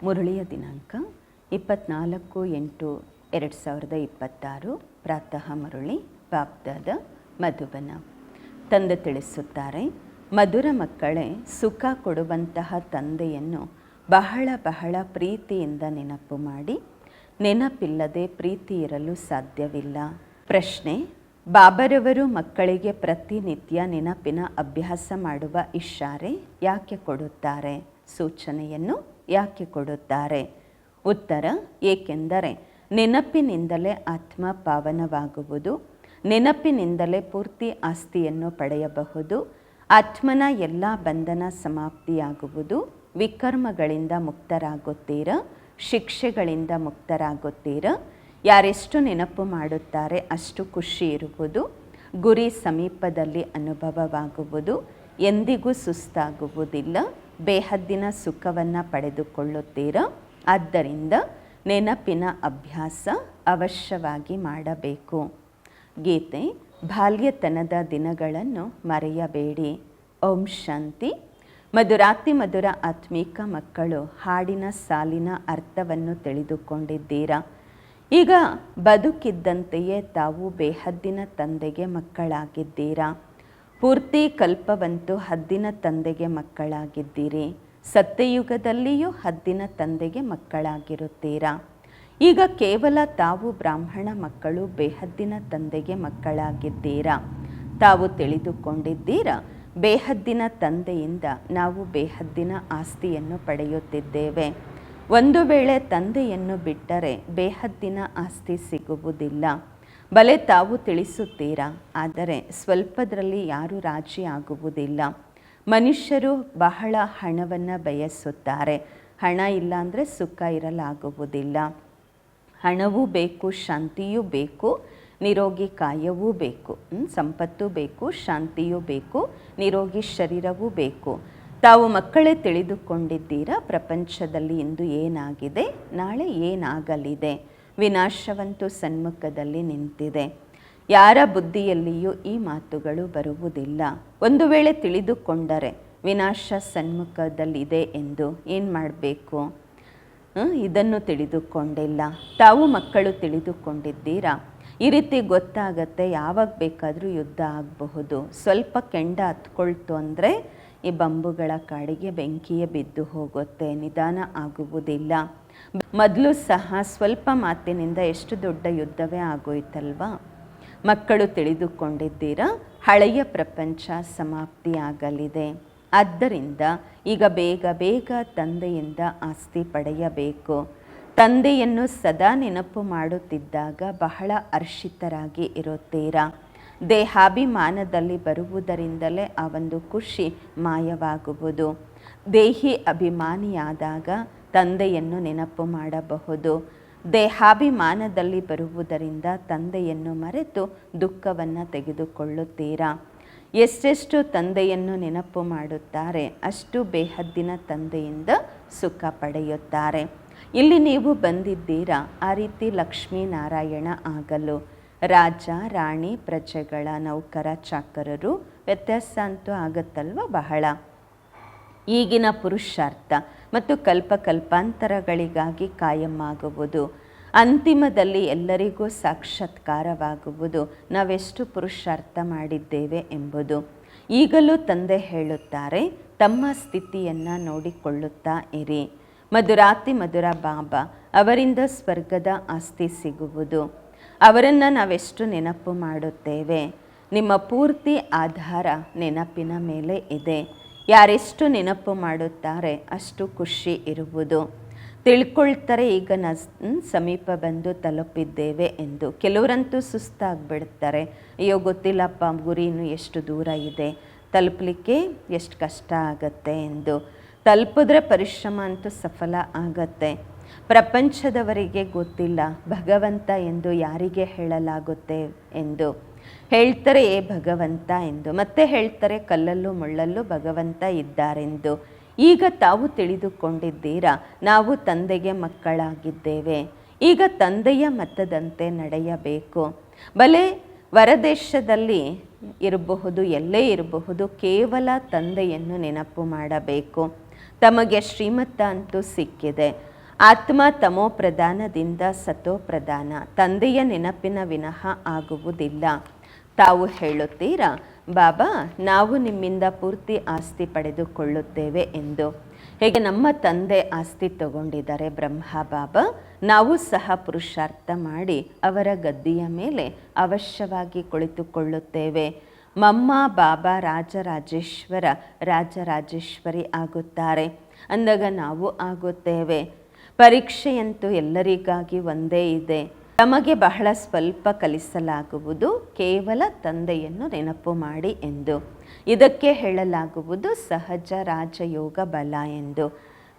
ಮುರಳಿಯ ದಿನಾಂಕ 24/8/2026 ಪ್ರಾತಃ ಮುರಳಿ ಬಾಪ್ದಾದ ಮಧುಬನ. ತಂದೆ ತಿಳಿಸುತ್ತಾರೆ, ಮಧುರ ಮಕ್ಕಳೇ, ಸುಖ ಕೊಡುವಂತಹ ತಂದೆಯನ್ನು ಬಹಳ ಬಹಳ ಪ್ರೀತಿಯಿಂದ ನೆನಪು ಮಾಡಿ. ನೆನಪಿಲ್ಲದೆ ಪ್ರೀತಿ ಇರಲು ಸಾಧ್ಯವಿಲ್ಲ. ಪ್ರಶ್ನೆ: ಬಾಬರವರು ಮಕ್ಕಳಿಗೆ ಪ್ರತಿನಿತ್ಯ ನೆನಪಿನ ಅಭ್ಯಾಸ ಮಾಡುವ ಇಶಾರೆ ಯಾಕೆ ಕೊಡುತ್ತಾರೆ? ಸೂಚನೆಯನ್ನು ಯಾಕೆ ಕೊಡುತ್ತಾರೆ? ಉತ್ತರ: ಏಕೆಂದರೆ ನೆನಪಿನಿಂದಲೇ ಆತ್ಮ ಪಾವನವಾಗುವುದು, ನೆನಪಿನಿಂದಲೇ ಪೂರ್ತಿ ಆಸ್ತಿಯನ್ನು ಪಡೆಯಬಹುದು, ಆತ್ಮನ ಎಲ್ಲ ಬಂಧನ ಸಮಾಪ್ತಿಯಾಗುವುದು, ವಿಕರ್ಮಗಳಿಂದ ಮುಕ್ತರಾಗುತ್ತೀರ, ಶಿಕ್ಷೆಗಳಿಂದ ಮುಕ್ತರಾಗುತ್ತೀರ. ಯಾರೆಷ್ಟು ನೆನಪು ಮಾಡುತ್ತಾರೆ ಅಷ್ಟು ಖುಷಿ ಇರುವುದು, ಗುರಿ ಸಮೀಪದಲ್ಲಿ ಅನುಭವವಾಗುವುದು, ಎಂದಿಗೂ ಸುಸ್ತಾಗುವುದಿಲ್ಲ, ಬೇಹದ್ದಿನ ಸುಖವನ್ನು ಪಡೆದುಕೊಳ್ಳುತ್ತೀರ. ಆದ್ದರಿಂದ ನೆನಪಿನ ಅಭ್ಯಾಸ ಅವಶ್ಯವಾಗಿ ಮಾಡಬೇಕು. ಗೀತೆ: ಬಾಲ್ಯತನದ ದಿನಗಳನ್ನು ಮರೆಯಬೇಡಿ. ಓಂ ಶಾಂತಿ. ಮಧುರಾತಿ ಮಧುರ ಆತ್ಮೀಕ ಮಕ್ಕಳು, ಹಾಡಿನ ಸಾಲಿನ ಅರ್ಥವನ್ನು ತಿಳಿದುಕೊಂಡಿದ್ದೀರಾ? ಈಗ ಬದುಕಿದ್ದಂತೆಯೇ ತಾವು ಬೇಹದ್ದಿನ ತಂದೆಗೆ ಮಕ್ಕಳಾಗಿದ್ದೀರಾ. ಪೂರ್ತಿ ಕಲ್ಪವಂತೂ ಹದ್ದಿನ ತಂದೆಗೆ ಮಕ್ಕಳಾಗಿದ್ದೀರಿ. ಸತ್ಯಯುಗದಲ್ಲಿಯೂ ಹದ್ದಿನ ತಂದೆಗೆ ಮಕ್ಕಳಾಗಿರುತ್ತೀರಾ. ಈಗ ಕೇವಲ ತಾವು ಬ್ರಾಹ್ಮಣ ಮಕ್ಕಳು ಬೇಹದ್ದಿನ ತಂದೆಗೆ ಮಕ್ಕಳಾಗಿದ್ದೀರಾ. ತಾವು ತಿಳಿದುಕೊಂಡಿದ್ದೀರಾ, ಬೇಹದ್ದಿನ ತಂದೆಯಿಂದ ನಾವು ಬೇಹದ್ದಿನ ಆಸ್ತಿಯನ್ನು ಪಡೆಯುತ್ತಿದ್ದೇವೆ. ಒಂದು ವೇಳೆ ತಂದೆಯನ್ನು ಬಿಟ್ಟರೆ ಬೇಹದ್ದಿನ ಆಸ್ತಿ ಸಿಗುವುದಿಲ್ಲ. ಬಲೆ ತಾವು ತಿಳಿಸುತ್ತೀರಾ, ಆದರೆ ಸ್ವಲ್ಪದರಲ್ಲಿ ಯಾರೂ ರಾಜಿ ಆಗುವುದಿಲ್ಲ. ಮನುಷ್ಯರು ಬಹಳ ಹಣವನ್ನು ಬಯಸುತ್ತಾರೆ. ಹಣ ಇಲ್ಲ ಅಂದರೆ ಸುಖ ಇರಲಾಗುವುದಿಲ್ಲ. ಹಣವೂ ಬೇಕು, ಶಾಂತಿಯೂ ಬೇಕು, ನಿರೋಗಿ ಕಾಯವೂ ಬೇಕು, ಸಂಪತ್ತು ಬೇಕು, ಶಾಂತಿಯೂ ಬೇಕು, ನಿರೋಗಿ ಶರೀರವೂ ಬೇಕು. ತಾವು ಮಕ್ಕಳೇ ತಿಳಿದುಕೊಂಡಿದ್ದೀರಾ, ಪ್ರಪಂಚದಲ್ಲಿ ಇಂದು ಏನಾಗಿದೆ, ನಾಳೆ ಏನಾಗಲಿದೆ. ವಿನಾಶವಂತೂ ಸನ್ಮುಖದಲ್ಲಿ ನಿಂತಿದೆ. ಯಾರ ಬುದ್ಧಿಯಲ್ಲಿಯೂ ಈ ಮಾತುಗಳು ಬರುವುದಿಲ್ಲ. ಒಂದು ವೇಳೆ ತಿಳಿದುಕೊಂಡರೆ ವಿನಾಶ ಸನ್ಮುಖದಲ್ಲಿದೆ ಎಂದು ಏನು ಮಾಡಬೇಕು? ಇದನ್ನು ತಿಳಿದುಕೊಂಡಿಲ್ಲ. ತಾವು ಮಕ್ಕಳು ತಿಳಿದುಕೊಂಡಿದ್ದೀರಾ. ಈ ರೀತಿ ಗೊತ್ತಾಗತ್ತೆ, ಯಾವಾಗ ಬೇಕಾದರೂ ಯುದ್ಧ ಆಗಬಹುದು. ಸ್ವಲ್ಪ ಕೆಂಡ ಹತ್ಕೊಳ್ತು ಅಂದರೆ ಈ ಬಂಬುಗಳ ಕಾಡಿಗೆ ಬೆಂಕಿಯೇ ಬಿದ್ದು ಹೋಗುತ್ತೆ, ನಿಧಾನ ಆಗುವುದಿಲ್ಲ. ಮೊದಲು ಸಹ ಸ್ವಲ್ಪ ಮಾತಿನಿಂದ ಎಷ್ಟು ದೊಡ್ಡ ಯುದ್ಧವೇ ಆಗೋಯ್ತಲ್ವಾ. ಮಕ್ಕಳು ತಿಳಿದುಕೊಂಡಿದ್ದೀರಾ, ಹಳೆಯ ಪ್ರಪಂಚ ಸಮಾಪ್ತಿಯಾಗಲಿದೆ. ಆದ್ದರಿಂದ ಈಗ ಬೇಗ ಬೇಗ ತಂದೆಯಿಂದ ಆಸ್ತಿ ಪಡೆಯಬೇಕು. ತಂದೆಯನ್ನು ಸದಾ ನೆನಪು ಮಾಡುತ್ತಿದ್ದಾಗ ಬಹಳ ಹರ್ಷಿತರಾಗಿ ಇರುತ್ತೀರಾ. ದೇಹಾಭಿಮಾನದಲ್ಲಿ ಬರುವುದರಿಂದಲೇ ಆ ಒಂದು ಖುಷಿ ಮಾಯವಾಗುವುದು. ದೇಹಿ ಅಭಿಮಾನಿಯಾದಾಗ ತಂದೆಯನ್ನು ನೆನಪು ಮಾಡಬಹುದು. ದೇಹಾಭಿಮಾನದಲ್ಲಿ ಬರುವುದರಿಂದ ತಂದೆಯನ್ನು ಮರೆತು ದುಃಖವನ್ನು ತೆಗೆದುಕೊಳ್ಳುತ್ತೀರಾ. ಎಷ್ಟೆಷ್ಟು ತಂದೆಯನ್ನು ನೆನಪು ಮಾಡುತ್ತಾರೆ ಅಷ್ಟು ಬೇಹದ್ದಿನ ತಂದೆಯಿಂದ ಸುಖ ಪಡೆಯುತ್ತಾರೆ. ಇಲ್ಲಿ ನೀವು ಬಂದಿದ್ದೀರಾ ಆ ರೀತಿ ಲಕ್ಷ್ಮೀನಾರಾಯಣ ಆಗಲು. ರಾಜ ರಾಣಿ ಪ್ರಜೆಗಳ ನೌಕರ ಚಾಕರರು ವ್ಯತ್ಯಾಸ ಅಂತೂ ಆಗುತ್ತಲ್ವ ಬಹಳ. ಈಗಿನ ಪುರುಷಾರ್ಥ ಮತ್ತು ಕಲ್ಪಕಲ್ಪಾಂತರಗಳಿಗಾಗಿ ಕಾಯಂ ಆಗುವುದು, ಅಂತಿಮದಲ್ಲಿ ಎಲ್ಲರಿಗೂ ಸಾಕ್ಷಾತ್ಕಾರವಾಗುವುದು ನಾವೆಷ್ಟು ಪುರುಷಾರ್ಥ ಮಾಡಿದ್ದೇವೆ ಎಂಬುದು. ಈಗಲೂ ತಂದೆ ಹೇಳುತ್ತಾರೆ, ತಮ್ಮ ಸ್ಥಿತಿಯನ್ನು ನೋಡಿಕೊಳ್ಳುತ್ತಾ ಇರಿ. ಮಧುರಾತಿ ಮಧುರ ಬಾಬಾ ಅವರಿಂದ ಸ್ವರ್ಗದ ಆಸ್ತಿ ಸಿಗುವುದು. ಅವರನ್ನು ನಾವೆಷ್ಟು ನೆನಪು ಮಾಡುತ್ತೇವೆ. ನಿಮ್ಮ ಪೂರ್ತಿ ಆಧಾರ ನೆನಪಿನ ಮೇಲೆ ಇದೆ. ಯಾರೆಷ್ಟು ನೆನಪು ಮಾಡುತ್ತಾರೆ ಅಷ್ಟು ಖುಷಿ ಇರುವುದು. ತಿಳ್ಕೊಳ್ತಾರೆ ಈಗ ಸಮೀಪ ಬಂದು ತಲುಪಿದ್ದೇವೆ ಎಂದು. ಕೆಲವರಂತೂ ಸುಸ್ತಾಗ್ಬಿಡ್ತಾರೆ. ಅಯ್ಯೋ ಗೊತ್ತಿಲ್ಲಪ್ಪ, ಗುರಿನೂ ಎಷ್ಟು ದೂರ ಇದೆ, ತಲುಪಲಿಕ್ಕೆ ಎಷ್ಟು ಕಷ್ಟ ಆಗತ್ತೆ ಎಂದು. ತಲುಪಿದ್ರೆ ಪರಿಶ್ರಮ ಅಂತೂ ಸಫಲ ಆಗತ್ತೆ. ಪ್ರಪಂಚದವರಿಗೆ ಗೊತ್ತಿಲ್ಲ ಭಗವಂತ ಎಂದು ಯಾರಿಗೆ ಹೇಳಲಾಗುತ್ತೆ ಎಂದು. ಹೇಳ್ತಾರೆ ಭಗವಂತ ಎಂದು, ಮತ್ತೆ ಹೇಳ್ತಾರೆ ಕಲ್ಲಲ್ಲೂ ಮುಳ್ಳಲ್ಲೂ ಭಗವಂತ ಇದ್ದಾರೆಂದು. ಈಗ ತಾವು ತಿಳಿದುಕೊಂಡಿದ್ದೀರಾ, ನಾವು ತಂದೆಗೆ ಮಕ್ಕಳಾಗಿದ್ದೇವೆ. ಈಗ ತಂದೆಯ ಮತದಂತೆ ನಡೆಯಬೇಕು. ಬಲೆ ಹೊರದೇಶದಲ್ಲಿ ಇರಬಹುದು, ಎಲ್ಲೇ ಇರಬಹುದು, ಕೇವಲ ತಂದೆಯನ್ನು ನೆನಪು ಮಾಡಬೇಕು. ತಮಗೆ ಶ್ರೀಮತ ಅಂತೂ ಸಿಕ್ಕಿದೆ. ಆತ್ಮ ತಮೋ ಪ್ರಧಾನದಿಂದ ಸತೋ ಪ್ರಧಾನ, ತಂದೆಯ ನೆನಪಿನ ವಿನಃ ಆಗುವುದಿಲ್ಲ. ತಾವು ಹೇಳುತ್ತೀರಾ, ಬಾಬಾ ನಾವು ನಿಮ್ಮಿಂದ ಪೂರ್ತಿ ಆಸ್ತಿ ಪಡೆದುಕೊಳ್ಳುತ್ತೇವೆ ಎಂದು. ಹೇಗೆ ನಮ್ಮ ತಂದೆ ಆಸ್ತಿ ತಗೊಂಡಿದ್ದಾರೆ ಬ್ರಹ್ಮ ಬಾಬಾ, ನಾವು ಸಹ ಪುರುಷಾರ್ಥ ಮಾಡಿ ಅವರ ಗದ್ದಿಯ ಮೇಲೆ ಅವಶ್ಯವಾಗಿ ಕುಳಿತುಕೊಳ್ಳುತ್ತೇವೆ. ಮಮ್ಮ ಬಾಬಾ ರಾಜರಾಜೇಶ್ವರ ರಾಜರಾಜೇಶ್ವರಿ ಆಗುತ್ತಾರೆ ಅಂದಾಗ ನಾವು ಆಗುತ್ತೇವೆ. ಪರೀಕ್ಷೆಯಂತೂ ಎಲ್ಲರಿಗಾಗಿ ಒಂದೇ ಇದೆ. ತಮಗೆ ಬಹಳ ಸ್ವಲ್ಪ ಕಲಿಸಲಾಗುವುದು, ಕೇವಲ ತಂದೆಯನ್ನು ನೆನಪು ಮಾಡಿ ಎಂದು. ಇದಕ್ಕೆ ಹೇಳಲಾಗುವುದು ಸಹಜ ರಾಜಯೋಗ ಬಲ ಎಂದು.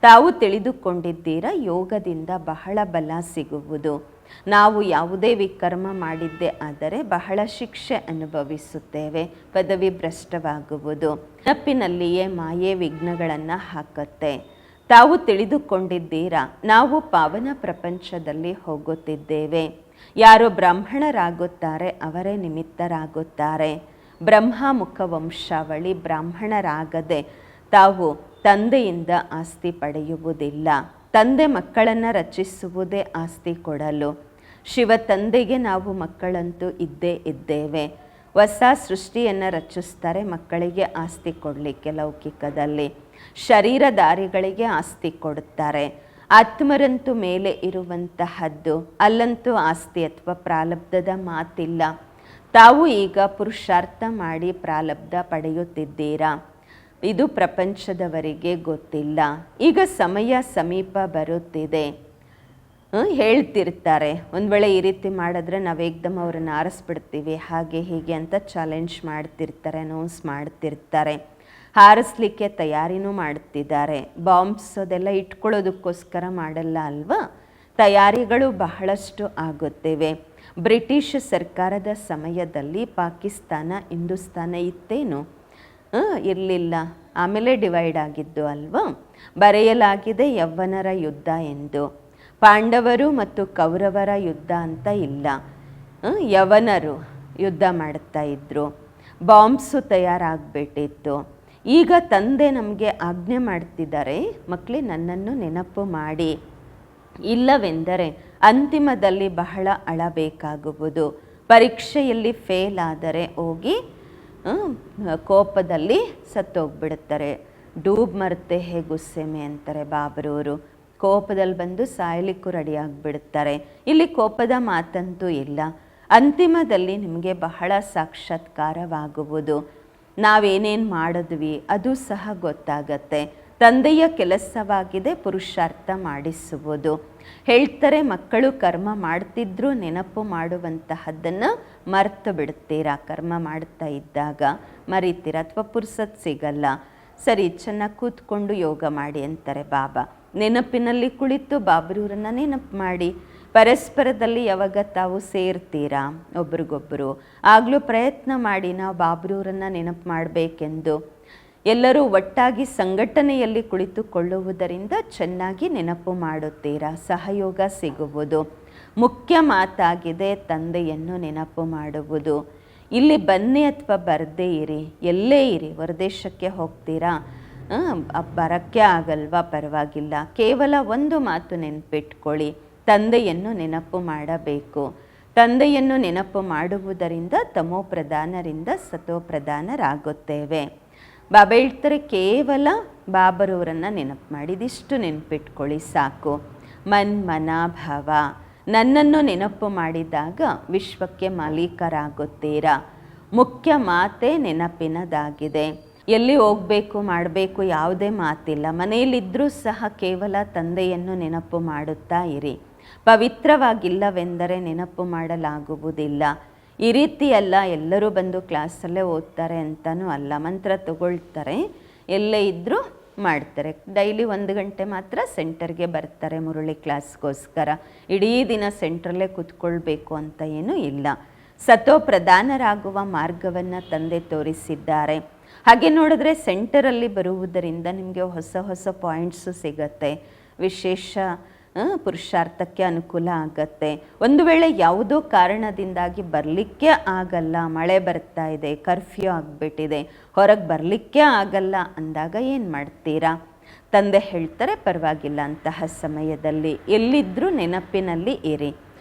ತಾವು ತಿಳಿದುಕೊಂಡಿದ್ದೀರಾ, ಯೋಗದಿಂದ ಬಹಳ ಬಲ ಸಿಗುವುದು. ನಾವು ಯಾವುದೇ ವಿಕರ್ಮ ಮಾಡಿದ್ದೇ ಆದರೆ ಬಹಳ ಶಿಕ್ಷೆ ಅನುಭವಿಸುತ್ತೇವೆ, ಪದವಿ ಭ್ರಷ್ಟವಾಗುವುದು. ನೆನಪಿನಲ್ಲಿಯೇ ಮಾಯೆ ವಿಘ್ನಗಳನ್ನು ಹಾಕುತ್ತೆ. ತಾವು ತಿಳಿದುಕೊಂಡಿದ್ದೀರಾ, ನಾವು ಪಾವನ ಪ್ರಪಂಚದಲ್ಲಿ ಹೋಗುತ್ತಿದ್ದೇವೆ. ಯಾರು ಬ್ರಾಹ್ಮಣರಾಗುತ್ತಾರೆ ಅವರೇ ನಿಮಿತ್ತರಾಗುತ್ತಾರೆ. ಬ್ರಹ್ಮ ಮುಖ ವಂಶಾವಳಿ ಬ್ರಾಹ್ಮಣರಾಗದೆ ತಾವು ತಂದೆಯಿಂದ ಆಸ್ತಿ ಪಡೆಯುವುದಿಲ್ಲ. ತಂದೆ ಮಕ್ಕಳನ್ನು ರಚಿಸುವುದೇ ಆಸ್ತಿ ಕೊಡಲು. ಶಿವ ತಂದೆಗೆ ನಾವು ಮಕ್ಕಳಂತೂ ಇದ್ದೇ ಇದ್ದೇವೆ. ಹೊಸ ಸೃಷ್ಟಿಯನ್ನು ರಚಿಸ್ತಾರೆ ಮಕ್ಕಳಿಗೆ ಆಸ್ತಿ ಕೊಡಲಿಕ್ಕೆ. ಲೌಕಿಕದಲ್ಲಿ ಶರೀರಧಾರಿಗಳಿಗೆ ಆಸ್ತಿ ಕೊಡುತ್ತಾರೆ. ಆತ್ಮರಂತೂ ಮೇಲೆ ಇರುವಂತಹದ್ದು, ಅಲ್ಲಂತೂ ಆಸ್ತಿ ಅಥವಾ ಪ್ರಾರಬ್ಧದ ಮಾತಿಲ್ಲ. ತಾವು ಈಗ ಪುರುಷಾರ್ಥ ಮಾಡಿ ಪ್ರಾರಬ್ಧ ಪಡೆಯುತ್ತಿದ್ದೀರಾ. ಇದು ಪ್ರಪಂಚದವರಿಗೆ ಗೊತ್ತಿಲ್ಲ. ಈಗ ಸಮಯ ಸಮೀಪ ಬರುತ್ತಿದೆ. ಹೇಳ್ತಿರ್ತಾರೆ, ಒಂದು ವೇಳೆ ಈ ರೀತಿ ಮಾಡಿದ್ರೆ ನಾವು ಏಕ್ದಮ್ ಅವ್ರನ್ನ ಆರಿಸ್ಬಿಡ್ತೀವಿ, ಹಾಗೆ ಹೀಗೆ ಅಂತ ಚಾಲೆಂಜ್ ಮಾಡ್ತಿರ್ತಾರೆ, ಅನೌನ್ಸ್ ಮಾಡ್ತಿರ್ತಾರೆ. ಹಾರಿಸ್ಲಿಕ್ಕೆ ತಯಾರಿನೂ ಮಾಡ್ತಿದ್ದಾರೆ. ಬಾಂಬ್ಸ್ ಅದೆಲ್ಲ ಇಟ್ಕೊಳ್ಳೋದಕ್ಕೋಸ್ಕರ ಮಾಡಲ್ಲ ಅಲ್ವಾ. ತಯಾರಿಗಳು ಬಹಳಷ್ಟು ಆಗುತ್ತಿವೆ. ಬ್ರಿಟಿಷ್ ಸರ್ಕಾರದ ಸಮಯದಲ್ಲಿ ಪಾಕಿಸ್ತಾನ ಹಿಂದೂಸ್ತಾನ ಇತ್ತೇನು? ಇರಲಿಲ್ಲ. ಆಮೇಲೆ ಡಿವೈಡ್ ಆಗಿದ್ದು ಅಲ್ವಾ. ಬರೆಯಲಾಗಿದೆ ಯವ್ವನರ ಯುದ್ಧ ಎಂದು. ಪಾಂಡವರು ಮತ್ತು ಕೌರವರ ಯುದ್ಧ ಅಂತ ಇಲ್ಲ. ಯವನರು ಯುದ್ಧ ಮಾಡ್ತಾ ಇದ್ರು. ಬಾಂಬ್ಸು ತಯಾರಾಗ್ಬಿಟ್ಟಿತ್ತು. ಈಗ ತಂದೆ ನಮಗೆ ಆಜ್ಞೆ ಮಾಡ್ತಿದ್ದಾರೆ, ಮಕ್ಕಳೇ ನನ್ನನ್ನು ನೆನಪು ಮಾಡಿ. ಇಲ್ಲವೆಂದರೆ ಅಂತಿಮದಲ್ಲಿ ಬಹಳ ಅಳಬೇಕಾಗುವುದು. ಪರೀಕ್ಷೆಯಲ್ಲಿ ಫೇಲ್ ಆದರೆ ಹೋಗಿ ಕೋಪದಲ್ಲಿ ಸತ್ತೋಗ್ಬಿಡುತ್ತಾರೆ. ಡೂಬ್ ಮರ್ತೆ ಹೇ ಗುಸ್ಸೆಮೆ ಅಂತಾರೆ ಬಾಬ್ರವರು. ಕೋಪದಲ್ಲಿ ಬಂದು ಸಾಯಲಿಕ್ಕೂ ರೆಡಿ ಆಗಿಬಿಡುತ್ತಾರೆ. ಇಲ್ಲಿ ಕೋಪದ ಮಾತಂತೂ ಇಲ್ಲ. ಅಂತಿಮದಲ್ಲಿ ನಿಮಗೆ ಬಹಳ ಸಾಕ್ಷಾತ್ಕಾರವಾಗುವುದು. ನಾವೇನೇನು ಮಾಡಿದ್ವಿ ಅದು ಸಹ ಗೊತ್ತಾಗತ್ತೆ. ತಂದೆಯ ಕೆಲಸವಾಗಿದೆ ಪುರುಷಾರ್ಥ ಮಾಡಿಸುವುದು. ಹೇಳ್ತಾರೆ, ಮಕ್ಕಳು ಕರ್ಮ ಮಾಡ್ತಿದ್ರು ನೆನಪು ಮಾಡುವಂತಹದ್ದನ್ನು ಮರ್ತು ಬಿಡ್ತೀರಾ. ಕರ್ಮ ಮಾಡ್ತಾ ಇದ್ದಾಗ ಮರಿತೀರ ಅಥವಾ ಪುರ್ಸತ್ ಸಿಗಲ್ಲ. ಸರಿ, ಚೆನ್ನಾಗಿ ಕೂತ್ಕೊಂಡು ಯೋಗ ಮಾಡಿ ಅಂತಾರೆ ಬಾಬಾ. ನೆನಪಿನಲ್ಲಿ ಕುಳಿತು ಬಾಬ್ರೂರನ್ನು ನೆನಪು ಮಾಡಿ. ಪರಸ್ಪರದಲ್ಲಿ ಯಾವಾಗ ತಾವು ಸೇರ್ತೀರಾ ಒಬ್ರಿಗೊಬ್ಬರು, ಆಗಲೂ ಪ್ರಯತ್ನ ಮಾಡಿ ನಾವು ಬಾಬ್ರೂರನ್ನು ನೆನಪು ಮಾಡಬೇಕೆಂದು. ಎಲ್ಲರೂ ಒಟ್ಟಾಗಿ ಸಂಘಟನೆಯಲ್ಲಿ ಕುಳಿತುಕೊಳ್ಳುವುದರಿಂದ ಚೆನ್ನಾಗಿ ನೆನಪು ಮಾಡುತ್ತೀರಾ, ಸಹಯೋಗ ಸಿಗುವುದು. ಮುಖ್ಯ ಮಾತಾಗಿದೆ ತಂದೆಯನ್ನು ನೆನಪು ಮಾಡುವುದು. ಇಲ್ಲಿ ಬನ್ನಿ ಅಥವಾ ಬರದೇ ಇರಿ, ಎಲ್ಲೇ ಇರಿ. ಹೊರದೇಶಕ್ಕೆ ಹೋಗ್ತೀರಾ, ಬರೋಕ್ಕೆ ಆಗಲ್ವಾ, ಪರವಾಗಿಲ್ಲ. ಕೇವಲ ಒಂದು ಮಾತು ನೆನಪಿಟ್ಕೊಳ್ಳಿ, ತಂದೆಯನ್ನು ನೆನಪು ಮಾಡಬೇಕು. ತಂದೆಯನ್ನು ನೆನಪು ಮಾಡುವುದರಿಂದ ತಮೋ ಪ್ರಧಾನರಿಂದ ಸತೋ ಪ್ರಧಾನರಾಗುತ್ತೇವೆ. ಬಾಬಾ ಹೇಳ್ತಾರೆ, ಕೇವಲ ಬಾಬರವರನ್ನು ನೆನಪು ಮಾಡಿ, ಇದಿಷ್ಟು ನೆನಪಿಟ್ಕೊಳ್ಳಿ ಸಾಕು. ಮನ್ಮನ ಭವ, ನನ್ನನ್ನು ನೆನಪು ಮಾಡಿದಾಗ ವಿಶ್ವಕ್ಕೆ ಮಾಲೀಕರಾಗುತ್ತೀರಾ. ಮುಖ್ಯ ಮಾತೇ ನೆನಪಿನದಾಗಿದೆ. ಎಲ್ಲಿ ಹೋಗಬೇಕು ಮಾಡಬೇಕು ಯಾವುದೇ ಮಾತಿಲ್ಲ. ಮನೆಯಲ್ಲಿದ್ದರೂ ಸಹ ಕೇವಲ ತಂದೆಯನ್ನು ನೆನಪು ಮಾಡುತ್ತಾ ಇರಿ. ಪವಿತ್ರವಾಗಿಲ್ಲವೆಂದರೆ ನೆನಪು ಮಾಡಲಾಗುವುದಿಲ್ಲ. ಈ ರೀತಿ ಅಲ್ಲ ಎಲ್ಲರೂ ಬಂದು ಕ್ಲಾಸಲ್ಲೇ ಓದ್ತಾರೆ ಅಂತಲೂ ಅಲ್ಲ. ಮಂತ್ರ ತಗೊಳ್ತಾರೆ, ಎಲ್ಲೇ ಇದ್ದರೂ ಮಾಡ್ತಾರೆ. ಡೈಲಿ 1 ಗಂಟೆ ಮಾತ್ರ ಸೆಂಟರ್ಗೆ ಬರ್ತಾರೆ ಮುರಳಿ ಕ್ಲಾಸ್ಗೋಸ್ಕರ. ಇಡೀ ದಿನ ಸೆಂಟ್ರಲ್ಲೇ ಕೂತ್ಕೊಳ್ಬೇಕು ಅಂತ ಏನೂ ಇಲ್ಲ. ಸತೋ ಪ್ರಧಾನರಾಗುವ ಮಾರ್ಗವನ್ನು ತಂದೆ ತೋರಿಸಿದ್ದಾರೆ. ಹಾಗೆ ನೋಡಿದ್ರೆ ಸೆಂಟರಲ್ಲಿ ಬರುವುದರಿಂದ ನಿಮಗೆ ಹೊಸ ಹೊಸ ಪಾಯಿಂಟ್ಸು ಸಿಗತ್ತೆ. ವಿಶೇಷ ಪುರುಷಾರ್ಥಕ್ಕೆ ಅನುಕೂಲ ಆಗತ್ತೆ. ಒಂದು ವೇಳೆ ಯಾವುದೋ ಕಾರಣದಿಂದಾಗಿ ಬರಲಿಕ್ಕೆ ಆಗಲ್ಲ, ಮಳೆ ಬರ್ತಾ ಇದೆ, ಕರ್ಫ್ಯೂ ಆಗಿಬಿಟ್ಟಿದೆ, ಹೊರಗೆ ಬರಲಿಕ್ಕೆ ಆಗಲ್ಲ ಅಂದಾಗ ಏನು ಮಾಡ್ತೀರಾ? ತಂದೆ ಹೇಳ್ತಾರೆ, ಪರವಾಗಿಲ್ಲ, ಅಂತಹ ಸಮಯದಲ್ಲಿ ಎಲ್ಲಿದ್ದರೂ ನೆನಪಿನಲ್ಲಿ ಇರಿ,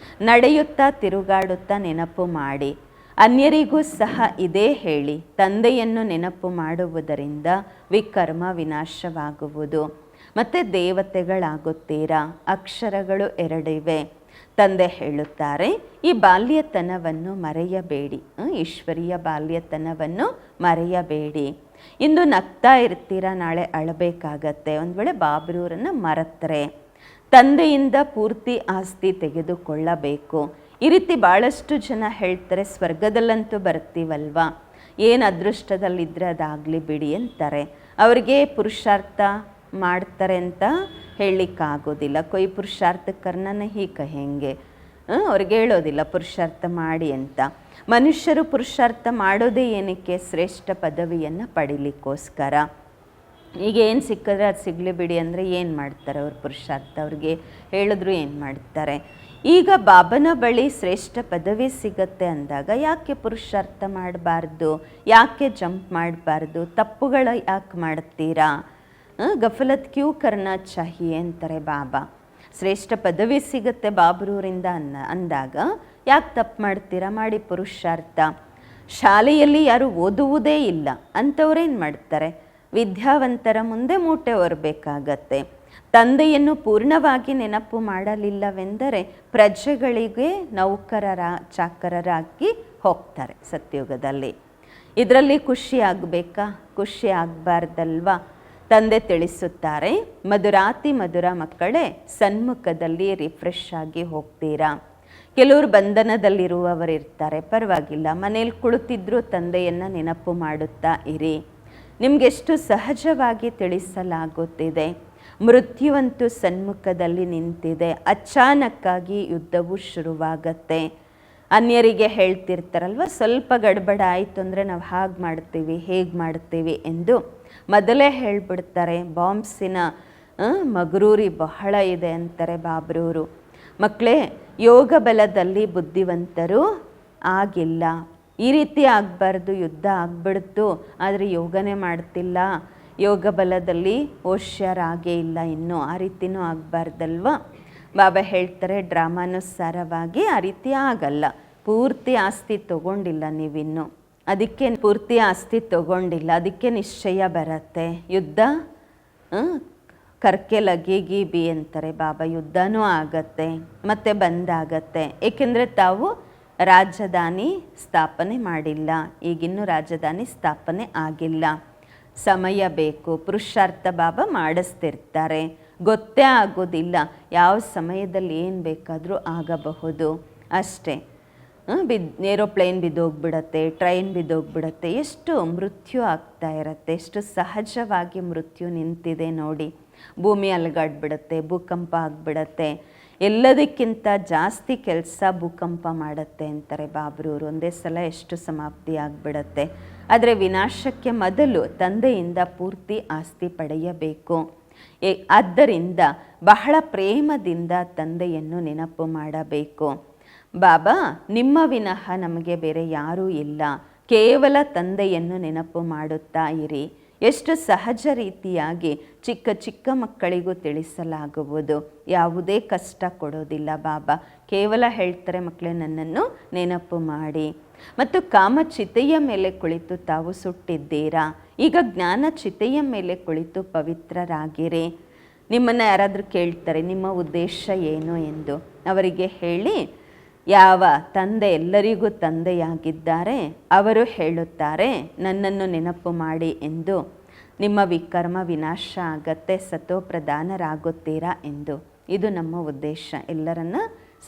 ನಡೆಯುತ್ತಾ ತಿರುಗಾಡುತ್ತಾ ನೆನಪು ಮಾಡಿ. ಅನ್ಯರಿಗೂ ಸಹ ಇದೇ ಹೇಳಿ, ತಂದೆಯನ್ನು ನೆನಪು ಮಾಡುವುದರಿಂದ ವಿಕರ್ಮ ವಿನಾಶವಾಗುವುದು, ಮತ್ತು ದೇವತೆಗಳಾಗುತ್ತೀರಾ. ಅಕ್ಷರಗಳು ಎರಡಿವೆ. ತಂದೆ ಹೇಳುತ್ತಾರೆ, ಈ ಬಾಲ್ಯತನವನ್ನು ಮರೆಯಬೇಡಿ, ಈಶ್ವರೀಯ ಬಾಲ್ಯತನವನ್ನು ಮರೆಯಬೇಡಿ. ಇಂದು ನಗ್ತಾ ಇರ್ತೀರಾ, ನಾಳೆ ಅಳಬೇಕಾಗತ್ತೆ. ಒಂದು ವೇಳೆ ಬಾಬ್ರೂರನ್ನು ಮರೆತರೆ ತಂದೆಯಿಂದ ಪೂರ್ತಿ ಆಸ್ತಿ ತೆಗೆದುಕೊಳ್ಳಬೇಕು. ಈ ರೀತಿ ಭಾಳಷ್ಟು ಜನ ಹೇಳ್ತಾರೆ, ಸ್ವರ್ಗದಲ್ಲಂತೂ ಬರ್ತೀವಲ್ವಾ, ಏನು ಅದೃಷ್ಟದಲ್ಲಿದ್ದರೆ ಅದಾಗಲಿ ಬಿಡಿ ಅಂತಾರೆ. ಅವ್ರಿಗೆ ಪುರುಷಾರ್ಥ ಮಾಡ್ತಾರೆ ಅಂತ ಹೇಳಲಿಕ್ಕಾಗೋದಿಲ್ಲ. ಕೊಯ್ ಪುರುಷಾರ್ಥ ಕರ್ನನ ಹೀ ಕಹೆಂಗೆ, ಅವ್ರಿಗೆ ಹೇಳೋದಿಲ್ಲ ಪುರುಷಾರ್ಥ ಮಾಡಿ ಅಂತ. ಮನುಷ್ಯರು ಪುರುಷಾರ್ಥ ಮಾಡೋದೇ ಏನಕ್ಕೆ? ಶ್ರೇಷ್ಠ ಪದವಿಯನ್ನು ಪಡಿಲಿಕ್ಕೋಸ್ಕರ. ಈಗ ಏನು ಸಿಕ್ಕಿದ್ರೆ ಅದು ಸಿಗಲಿ ಬಿಡಿ ಅಂದರೆ ಏನು ಮಾಡ್ತಾರೆ ಅವ್ರು? ಪುರುಷಾರ್ಥ ಅವ್ರಿಗೆ ಹೇಳಿದ್ರು ಏನು ಮಾಡ್ತಾರೆ? ಈಗ ಬಾಬನ ಬಳಿ ಶ್ರೇಷ್ಠ ಪದವಿ ಸಿಗತ್ತೆ ಅಂದಾಗ ಯಾಕೆ ಪುರುಷಾರ್ಥ ಮಾಡಬಾರ್ದು? ಯಾಕೆ ಜಂಪ್ ಮಾಡಬಾರ್ದು? ತಪ್ಪುಗಳು ಯಾಕೆ ಮಾಡ್ತೀರಾ? ಗಫಲತ್ ಕ್ಯೂ ಕರ್ನಾ ಚಾಹಿಯೆ ಅಂತಾರೆ ಬಾಬಾ. ಶ್ರೇಷ್ಠ ಪದವಿ ಸಿಗುತ್ತೆ ಬಾಬ್ರೂರಿಂದ ಅಂದಾಗ ಯಾಕೆ ತಪ್ಪು ಮಾಡ್ತೀರಾ? ಮಾಡಿ ಪುರುಷಾರ್ಥ. ಶಾಲೆಯಲ್ಲಿ ಯಾರು ಓದುವುದೇ ಇಲ್ಲ ಅಂಥವ್ರೇನು ಮಾಡ್ತಾರೆ? ವಿದ್ಯಾವಂತರ ಮುಂದೆ ಮೂಟೆ ಹೊರಬೇಕಾಗತ್ತೆ. ತಂದೆಯನ್ನು ಪೂರ್ಣವಾಗಿ ನೆನಪು ಮಾಡಲಿಲ್ಲವೆಂದರೆ ಪ್ರಜೆಗಳಿಗೆ ಚಾಕರರಾಗಿ ಹೋಗ್ತಾರೆ ಸತ್ಯುಗದಲ್ಲಿ. ಇದರಲ್ಲಿ ಖುಷಿ ಆಗಬೇಕಾ? ಖುಷಿ ಆಗಬಾರ್ದಲ್ವಾ? ತಂದೆ ತಿಳಿಸುತ್ತಾರೆ, ಮಧುರಾತಿ ಮಧುರ ಮಕ್ಕಳೇ, ಸನ್ಮುಖದಲ್ಲಿ ರಿಫ್ರೆಶ್ ಆಗಿ ಹೋಗ್ತೀರಾ. ಕೆಲವರು ಬಂಧನದಲ್ಲಿರುವವರಿರ್ತಾರೆ, ಪರವಾಗಿಲ್ಲ, ಮನೇಲಿ ಕುಳಿತಿದ್ರೂ ತಂದೆಯನ್ನು ನೆನಪು ಮಾಡುತ್ತಾ ಇರಿ. ನಿಮಗೆಷ್ಟು ಸಹಜವಾಗಿ ತಿಳಿಸಲಾಗುತ್ತಿದೆ. ಮೃತ್ಯುವಂತೂ ಸನ್ಮುಖದಲ್ಲಿ ನಿಂತಿದೆ. ಅಚಾನಕ್ಕಾಗಿ ಯುದ್ಧವು ಶುರುವಾಗತ್ತೆ. ಅನ್ಯರಿಗೆ ಹೇಳ್ತಿರ್ತಾರಲ್ವ, ಸ್ವಲ್ಪ ಗಡ್ಬಡ ಆಯಿತು ಅಂದರೆ ನಾವು ಹಾಗೆ ಮಾಡ್ತೀವಿ, ಹೇಗೆ ಮಾಡ್ತೀವಿ ಎಂದು ಮೊದಲೇ ಹೇಳಿಬಿಡ್ತಾರೆ. ಬಾಂಬ್ಸಿನ ಮಗರೂರಿ ಬಹಳ ಇದೆ ಅಂತಾರೆ ಬಾಬ್ರೂರು. ಮಕ್ಕಳೇ, ಯೋಗ ಬಲದಲ್ಲಿ ಬುದ್ಧಿವಂತರು ಆಗಿಲ್ಲ. ಈ ರೀತಿ ಆಗಬಾರ್ದು. ಯುದ್ಧ ಆಗ್ಬಿಡ್ತು ಆದರೆ ಯೋಗನೇ ಮಾಡ್ತಿಲ್ಲ, ಯೋಗ ಬಲದಲ್ಲಿ ಹೋಶ್ಯರಾಗೇ ಇಲ್ಲ ಇನ್ನೂ, ಆ ರೀತಿನೂ ಆಗಬಾರ್ದಲ್ವ. ಬಾಬಾ ಹೇಳ್ತಾರೆ, ಡ್ರಾಮಾನುಸಾರವಾಗಿ ಆ ರೀತಿ ಆಗಲ್ಲ. ಪೂರ್ತಿ ಆಸ್ತಿ ತಗೊಂಡಿಲ್ಲ ನೀವಿನ್ನು, ಅದಕ್ಕೆ ಪೂರ್ತಿ ಆಸ್ತಿ ತಗೊಂಡಿಲ್ಲ, ಅದಕ್ಕೆ ನಿಶ್ಚಯ ಬರುತ್ತೆ. ಯುದ್ಧ ಕರ್ಕೆ ಲಗೇಗಿ ಬಿ ಅಂತಾರೆ ಬಾಬಾ. ಯುದ್ಧನೂ ಆಗತ್ತೆ ಮತ್ತು ಬಂದಾಗತ್ತೆ. ಏಕೆಂದರೆ ತಾವು ರಾಜಧಾನಿ ಸ್ಥಾಪನೆ ಮಾಡಿಲ್ಲ, ಈಗಿನ್ನೂ ರಾಜಧಾನಿ ಸ್ಥಾಪನೆ ಆಗಿಲ್ಲ. ಸಮಯ ಬೇಕು. ಪುರುಷಾರ್ಥ ಬಾಬಾ ಮಾಡಿಸ್ತಿರ್ತಾರೆ, ಗೊತ್ತೇ ಆಗೋದಿಲ್ಲ ಯಾವ ಸಮಯದಲ್ಲಿ ಏನು ಬೇಕಾದರೂ ಆಗಬಹುದು ಅಷ್ಟೇ. ಏರೋಪ್ಲೇನ್ ಬಿದ್ದೋಗ್ಬಿಡತ್ತೆ, ಟ್ರೈನ್ ಬಿದ್ದೋಗ್ಬಿಡತ್ತೆ, ಎಷ್ಟು ಮೃತ್ಯು ಆಗ್ತಾ ಇರುತ್ತೆ. ಎಷ್ಟು ಸಹಜವಾಗಿ ಮೃತ್ಯು ನಿಂತಿದೆ ನೋಡಿ. ಭೂಮಿ ಅಲುಗಾಡ್ಬಿಡತ್ತೆ, ಭೂಕಂಪ ಆಗಿಬಿಡತ್ತೆ. ಎಲ್ಲದಕ್ಕಿಂತ ಜಾಸ್ತಿ ಕೆಲಸ ಭೂಕಂಪ ಮಾಡುತ್ತೆ ಅಂತಾರೆ ಬಾಬ್ರೂರು. ಒಂದೇ ಸಲ ಎಷ್ಟು ಸಮಾಪ್ತಿ ಆಗಿಬಿಡತ್ತೆ. ಆದರೆ ವಿನಾಶಕ್ಕೆ ಮೊದಲು ತಂದೆಯಿಂದ ಪೂರ್ತಿ ಆಸ್ತಿ ಪಡೆಯಬೇಕು. ಆದ್ದರಿಂದ ಬಹಳ ಪ್ರೇಮದಿಂದ ತಂದೆಯನ್ನು ನೆನಪು ಮಾಡಬೇಕು. ಬಾಬಾ, ನಿಮ್ಮ ವಿನಃ ನಮಗೆ ಬೇರೆ ಯಾರೂ ಇಲ್ಲ, ಕೇವಲ ತಂದೆಯನ್ನು ನೆನಪು ಮಾಡುತ್ತಾ ಇರಿ. ಎಷ್ಟು ಸಹಜ ರೀತಿಯಾಗಿ ಚಿಕ್ಕ ಚಿಕ್ಕ ಮಕ್ಕಳಿಗೂ ತಿಳಿಸಲಾಗುವುದು. ಯಾವುದೇ ಕಷ್ಟ ಕೊಡೋದಿಲ್ಲ ಬಾಬಾ. ಕೇವಲ ಹೇಳ್ತಾರೆ, ಮಕ್ಕಳೇ ನನ್ನನ್ನು ನೆನಪು ಮಾಡಿ. ಮತ್ತು ಕಾಮಚಿತೆಯ ಮೇಲೆ ಕುಳಿತು ತಾವು ಸುಟ್ಟಿದ್ದೀರಾ, ಈಗ ಜ್ಞಾನ ಚಿತೆಯ ಮೇಲೆ ಕುಳಿತು ಪವಿತ್ರರಾಗಿರಿ. ನಿಮ್ಮನ್ನು ಯಾರಾದರೂ ಕೇಳ್ತಾರೆ ನಿಮ್ಮ ಉದ್ದೇಶ ಏನು ಎಂದು, ಅವರಿಗೆ ಹೇಳಿ, ಯಾವ ತಂದೆ ಎಲ್ಲರಿಗೂ ತಂದೆಯಾಗಿದ್ದಾರೆ ಅವರು ಹೇಳುತ್ತಾರೆ ನನ್ನನ್ನು ನೆನಪು ಮಾಡಿ ಎಂದು. ನಿಮ್ಮ ವಿಕರ್ಮ ವಿನಾಶ ಆಗತ್ತೆ, ಸತೋಪ್ರಧಾನರಾಗುತ್ತೀರಾ ಎಂದು. ಇದು ನಮ್ಮ ಉದ್ದೇಶ. ಎಲ್ಲರನ್ನ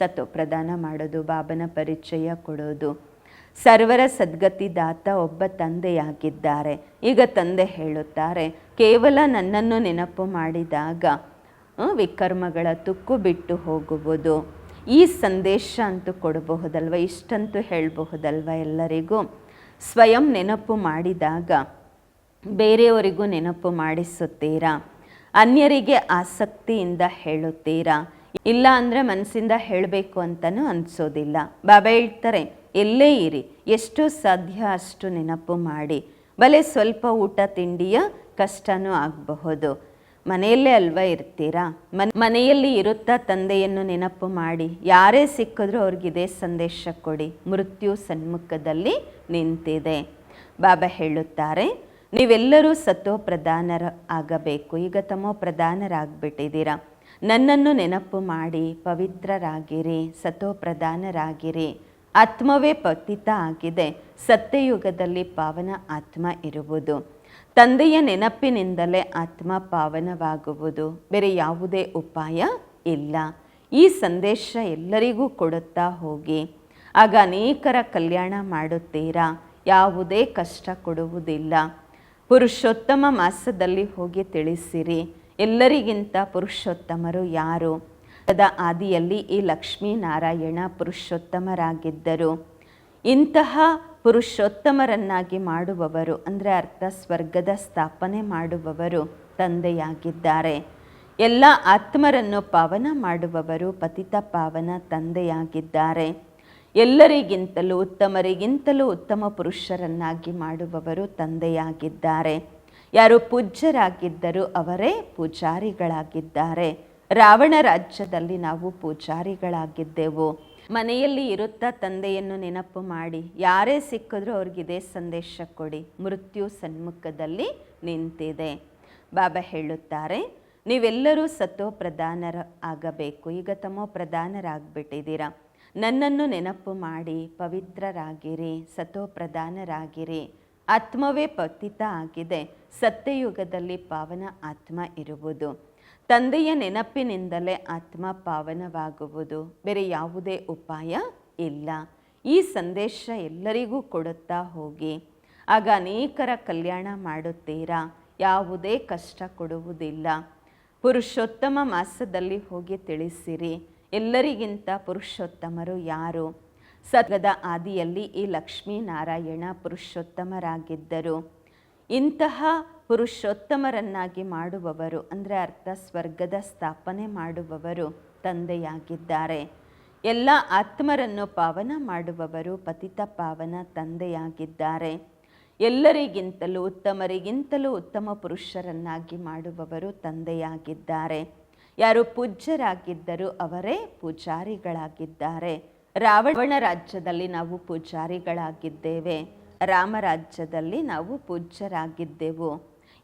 ಸತೋಪ್ರಧಾನ ಮಾಡೋದು, ಬಾಬನ ಪರಿಚಯ ಕೊಡೋದು. ಸರ್ವರ ಸದ್ಗತಿದಾತ ಒಬ್ಬ ತಂದೆಯಾಗಿದ್ದಾರೆ. ಈಗ ತಂದೆ ಹೇಳುತ್ತಾರೆ, ಕೇವಲ ನನ್ನನ್ನು ನೆನಪು ಮಾಡಿದಾಗ ವಿಕರ್ಮಗಳ ತುಕ್ಕು ಬಿಟ್ಟು ಹೋಗುವುದು. ಈ ಸಂದೇಶ ಅಂತೂ ಕೊಡಬಹುದಲ್ವ, ಇಷ್ಟಂತೂ ಹೇಳಬಹುದಲ್ವ ಎಲ್ಲರಿಗೂ. ಸ್ವಯಂ ನೆನಪು ಮಾಡಿದಾಗ ಬೇರೆಯವರಿಗೂ ನೆನಪು ಮಾಡಿಸುತ್ತೀರಾ? ಅನ್ಯರಿಗೆ ಆಸಕ್ತಿಯಿಂದ ಹೇಳುತ್ತೀರಾ? ಇಲ್ಲ ಅಂದರೆ ಮನಸ್ಸಿಂದ ಹೇಳಬೇಕು ಅಂತಲೂ ಅನಿಸೋದಿಲ್ಲ. ಬಾಬಾ ಹೇಳ್ತಾರೆ, ಎಲ್ಲೇ ಇರಿ, ಎಷ್ಟು ಸಾಧ್ಯ ಅಷ್ಟು ನೆನಪು ಮಾಡಿ. ಭಲೆ ಸ್ವಲ್ಪ ಊಟ ತಿಂಡಿಯ ಕಷ್ಟನೂ ಆಗಬಹುದು. ಮನೆಯಲ್ಲೇ ಅಲ್ವಾ ಇರ್ತೀರಾ? ಮನೆಯಲ್ಲಿ ಇರುತ್ತಾ ತಂದೆಯನ್ನು ನೆನಪು ಮಾಡಿ. ಯಾರೇ ಸಿಕ್ಕಿದ್ರೂ ಅವ್ರಿಗೆ ಇದೇ ಸಂದೇಶ ಕೊಡಿ, ಮೃತ್ಯು ಸನ್ಮುಖದಲ್ಲಿ ನಿಂತಿದೆ. ಬಾಬಾ ಹೇಳುತ್ತಾರೆ, ನೀವೆಲ್ಲರೂ ಸತೋ ಪ್ರಧಾನರ ಆಗಬೇಕು. ಈಗ ತಮೋ ಪ್ರಧಾನರಾಗ್ಬಿಟ್ಟಿದ್ದೀರಾ. ನನ್ನನ್ನು ನೆನಪು ಮಾಡಿ ಪವಿತ್ರರಾಗಿರಿ, ಸತೋ ಪ್ರಧಾನರಾಗಿರಿ. ಆತ್ಮವೇ ಪತಿತ ಆಗಿದೆ, ಸತ್ಯಯುಗದಲ್ಲಿ ಪಾವನ ಆತ್ಮ ಇರುವುದು. ತಂದೆಯ ನೆನಪಿನಿಂದಲೇ ಆತ್ಮ ಪಾವನವಾಗುವುದು, ಬೇರೆ ಯಾವುದೇ ಉಪಾಯ ಇಲ್ಲ. ಈ ಸಂದೇಶ ಎಲ್ಲರಿಗೂ ಕೊಡುತ್ತಾ ಹೋಗಿ, ಆಗ ಅನೇಕರ ಕಲ್ಯಾಣ ಮಾಡುತ್ತೀರಾ. ಯಾವುದೇ ಕಷ್ಟ ಕೊಡುವುದಿಲ್ಲ. ಪುರುಷೋತ್ತಮ ಮಾಸದಲ್ಲಿ ಹೋಗಿ ತಿಳಿಸಿರಿ, ಎಲ್ಲರಿಗಿಂತ ಪುರುಷೋತ್ತಮರು ಯಾರು? ಸದಾ ಆದಿಯಲ್ಲಿ ಈ ಲಕ್ಷ್ಮೀನಾರಾಯಣ ಪುರುಷೋತ್ತಮರಾಗಿದ್ದರು. ಇಂತಹ ಪುರುಷೋತ್ತಮರನ್ನಾಗಿ ಮಾಡುವವರು ಅಂದರೆ ಅರ್ಥ ಸ್ವರ್ಗದ ಸ್ಥಾಪನೆ ಮಾಡುವವರು ತಂದೆಯಾಗಿದ್ದಾರೆ. ಎಲ್ಲ ಆತ್ಮರನ್ನು ಪಾವನ ಮಾಡುವವರು ಪತಿತ ಪಾವನ ತಂದೆಯಾಗಿದ್ದಾರೆ. ಎಲ್ಲರಿಗಿಂತಲೂ ಉತ್ತಮರಿಗಿಂತಲೂ ಉತ್ತಮ ಪುರುಷರನ್ನಾಗಿ ಮಾಡುವವರು ತಂದೆಯಾಗಿದ್ದಾರೆ. ಯಾರು ಪೂಜ್ಯರಾಗಿದ್ದರೂ ಅವರೇ ಪೂಜಾರಿಗಳಾಗಿದ್ದಾರೆ. ರಾವಣ ರಾಜ್ಯದಲ್ಲಿ ನಾವು ಪೂಜಾರಿಗಳಾಗಿದ್ದೆವು. ಮನೆಯಲ್ಲಿ ಇರುತ್ತಾ ತಂದೆಯನ್ನು ನೆನಪು ಮಾಡಿ. ಯಾರೇ ಸಿಕ್ಕಿದ್ರೂ ಅವ್ರಿಗಿದೇ ಸಂದೇಶ ಕೊಡಿ, ಮೃತ್ಯು ಸನ್ಮುಖದಲ್ಲಿ ನಿಂತಿದೆ. ಬಾಬಾ ಹೇಳುತ್ತಾರೆ, ನೀವೆಲ್ಲರೂ ಸತೋ ಪ್ರಧಾನರ ಆಗಬೇಕು. ಈಗ ತಮೋ ಪ್ರಧಾನರಾಗ್ಬಿಟ್ಟಿದ್ದೀರಾ. ನನ್ನನ್ನು ನೆನಪು ಮಾಡಿ ಪವಿತ್ರರಾಗಿರಿ, ಸತೋ ಪ್ರಧಾನರಾಗಿರಿ. ಆತ್ಮವೇ ಪತಿತ ಆಗಿದೆ, ಸತ್ಯಯುಗದಲ್ಲಿ ಪಾವನ ಆತ್ಮ ಇರುವುದು. ತಂದೆಯ ನೆನಪಿನಿಂದಲೇ ಆತ್ಮ ಪಾವನವಾಗುವುದು, ಬೇರೆ ಯಾವುದೇ ಉಪಾಯ ಇಲ್ಲ. ಈ ಸಂದೇಶ ಎಲ್ಲರಿಗೂ ಕೊಡುತ್ತಾ ಹೋಗಿ, ಆಗ ಅನೇಕರ ಕಲ್ಯಾಣ ಮಾಡುತ್ತೀರಾ. ಯಾವುದೇ ಕಷ್ಟ ಕೊಡುವುದಿಲ್ಲ. ಪುರುಷೋತ್ತಮ ಮಾಸದಲ್ಲಿ ಹೋಗಿ ತಿಳಿಸಿರಿ, ಎಲ್ಲರಿಗಿಂತ ಪುರುಷೋತ್ತಮರು ಯಾರು? ಸತ್ಯದ ಆದಿಯಲ್ಲಿ ಈ ಲಕ್ಷ್ಮೀನಾರಾಯಣ ಪುರುಷೋತ್ತಮರಾಗಿದ್ದರು. ಇಂತಹ ಪುರುಷೋತ್ತಮರನ್ನಾಗಿ ಮಾಡುವವರು ಅಂದರೆ ಅರ್ಥ ಸ್ವರ್ಗದ ಸ್ಥಾಪನೆ ಮಾಡುವವರು ತಂದೆಯಾಗಿದ್ದಾರೆ. ಎಲ್ಲ ಆತ್ಮರನ್ನು ಪಾವನ ಮಾಡುವವರು ಪತಿತ ಪಾವನ ತಂದೆಯಾಗಿದ್ದಾರೆ. ಎಲ್ಲರಿಗಿಂತಲೂ ಉತ್ತಮರಿಗಿಂತಲೂ ಉತ್ತಮ ಪುರುಷರನ್ನಾಗಿ ಮಾಡುವವರು ತಂದೆಯಾಗಿದ್ದಾರೆ. ಯಾರು ಪೂಜ್ಯರಾಗಿದ್ದರೂ ಅವರೇ ಪೂಜಾರಿಗಳಾಗಿದ್ದಾರೆ. ರಾವಣ ರಾಜ್ಯದಲ್ಲಿ ನಾವು ಪೂಜಾರಿಗಳಾಗಿದ್ದೇವೆ, ರಾಮರಾಜ್ಯದಲ್ಲಿ ನಾವು ಪೂಜ್ಯರಾಗಿದ್ದೆವು.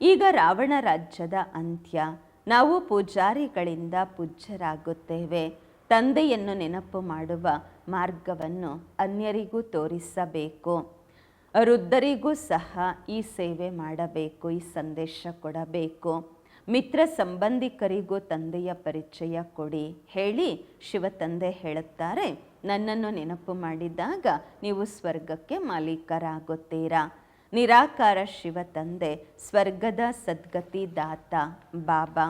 ಈಗ ರಾವಣ ರಾಜ್ಯದ ಅಂತ್ಯ, ನಾವು ಪೂಜಾರಿಗಳಿಂದ ಪೂಜ್ಯರಾಗುತ್ತೇವೆ. ತಂದೆಯನ್ನು ನೆನಪು ಮಾಡುವ ಮಾರ್ಗವನ್ನು ಅನ್ಯರಿಗೂ ತೋರಿಸಬೇಕು. ವೃದ್ಧರಿಗೂ ಸಹ ಈ ಸೇವೆ ಮಾಡಬೇಕು, ಈ ಸಂದೇಶ ಕೊಡಬೇಕು. ಮಿತ್ರ ಸಂಬಂಧಿಕರಿಗೂ ತಂದೆಯ ಪರಿಚಯ ಕೊಡಿ. ಹೇಳಿ, ಶಿವ ತಂದೆ ಹೇಳುತ್ತಾರೆ, ನನ್ನನ್ನು ನೆನಪು ಮಾಡಿದಾಗ ನೀವು ಸ್ವರ್ಗಕ್ಕೆ ಮಾಲೀಕರಾಗುತ್ತೀರಾ. ನಿರಾಕಾರ ಶಿವ ತಂದೆ ಸ್ವರ್ಗದ ಸದ್ಗತಿ ದಾತ ಬಾಬಾ.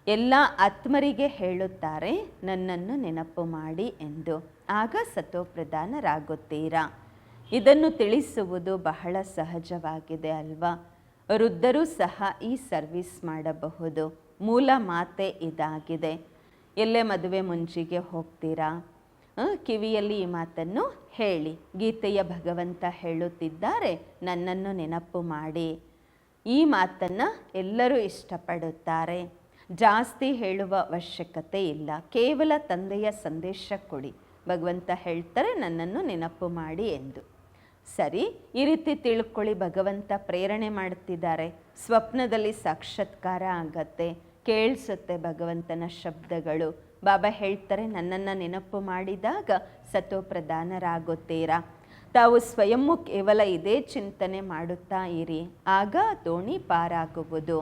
ಎಲ್ಲ ಆತ್ಮರಿಗೆ ಹೇಳುತ್ತಾರೆ, ನನ್ನನ್ನು ನೆನಪು ಮಾಡಿ ಎಂದು. ಆಗ ಸತೋಪ್ರಧಾನರಾಗುತ್ತೀರಾ. ಇದನ್ನು ತಿಳಿಸುವುದು ಬಹಳ ಸಹಜವಾಗಿದೆ ಅಲ್ವಾ? ವೃದ್ಧರೂ ಸಹ ಈ ಸರ್ವಿಸ್ ಮಾಡಬಹುದು. ಮೂಲ ಮಾತೆ ಇದಾಗಿದೆ. ಎಲ್ಲೇ ಮದುವೆ ಮುಂಜಿಗೆ ಹೋಗ್ತೀರಾ, ಕಿವಿಯಲ್ಲಿ ಈ ಮಾತನ್ನು ಹೇಳಿ. ಗೀತೆಯ ಭಗವಂತ ಹೇಳುತ್ತಿದ್ದಾರೆ, ನನ್ನನ್ನು ನೆನಪು ಮಾಡಿ. ಈ ಮಾತನ್ನು ಎಲ್ಲರೂ ಇಷ್ಟಪಡುತ್ತಾರೆ. ಜಾಸ್ತಿ ಹೇಳುವ ಅವಶ್ಯಕತೆ ಇಲ್ಲ. ಕೇವಲ ತಂದೆಯ ಸಂದೇಶ ಕೊಡಿ. ಭಗವಂತ ಹೇಳ್ತಾರೆ, ನನ್ನನ್ನು ನೆನಪು ಮಾಡಿ ಎಂದು. ಸರಿ, ಈ ರೀತಿ ತಿಳ್ಕೊಳ್ಳಿ. ಭಗವಂತ ಪ್ರೇರಣೆ ಮಾಡ್ತಿದ್ದಾರೆ. ಸ್ವಪ್ನದಲ್ಲಿ ಸಾಕ್ಷಾತ್ಕಾರ ಆಗತ್ತೆ, ಕೇಳಿಸುತ್ತೆ ಭಗವಂತನ ಶಬ್ದಗಳು. ಬಾಬಾ ಹೇಳ್ತಾರೆ, ನನ್ನನ್ನು ನೆನಪು ಮಾಡಿದಾಗ ಸತೋಪ್ರಧಾನರಾಗುತ್ತೀರಾ. ತಾವು ಸ್ವಯಂ ಕೇವಲ ಇದೇ ಚಿಂತನೆ ಮಾಡುತ್ತಾ ಇರಿ, ಆಗ ದೋಣಿ ಪಾರಾಗುವುದು.